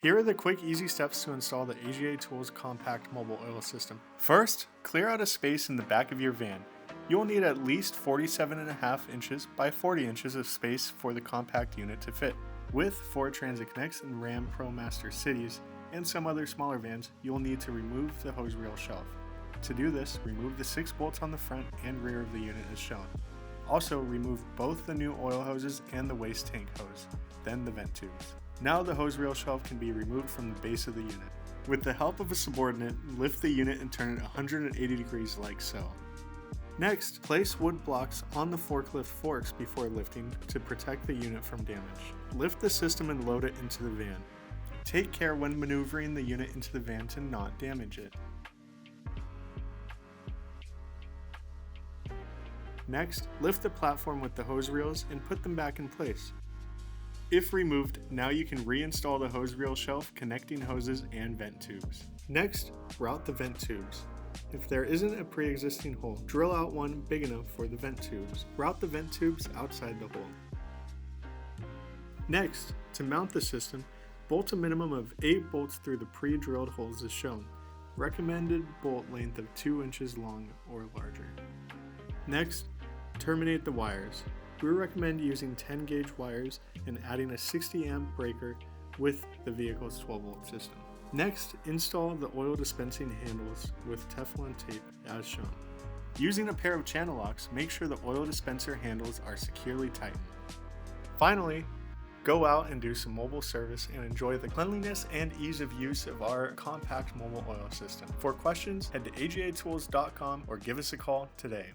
Here are the quick, easy steps to install the AGA Tools Compact Mobile Oil System. First, clear out a space in the back of your van. You will need at least 47.5 inches by 40 inches of space for the compact unit to fit. With Ford Transit Connects and Ram ProMaster Cities and some other smaller vans, you will need to remove the hose reel shelf. To do this, remove the 6 bolts on the front and rear of the unit as shown. Also, remove both the new oil hoses and the waste tank hose, then the vent tubes. Now the hose reel shelf can be removed from the base of the unit. With the help of a subordinate, lift the unit and turn it 180 degrees like so. Next, place wood blocks on the forklift forks before lifting to protect the unit from damage. Lift the system and load it into the van. Take care when maneuvering the unit into the van to not damage it. Next, lift the platform with the hose reels and put them back in place. If removed, now you can reinstall the hose reel shelf, connecting hoses and vent tubes. Next, route the vent tubes. If there isn't a pre-existing hole, drill out one big enough for the vent tubes. Route the vent tubes outside the hole. Next, to mount the system, bolt a minimum of 8 bolts through the pre-drilled holes as shown. Recommended bolt length of 2 inches long or larger. Next, terminate the wires. We recommend using 10 gauge wires and adding a 60 amp breaker with the vehicle's 12 volt system. Next, install the oil dispensing handles with Teflon tape as shown. Using a pair of channel locks, make sure the oil dispenser handles are securely tightened. Finally, go out and do some mobile service and enjoy the cleanliness and ease of use of our compact mobile oil system. For questions, head to agatools.com or give us a call today.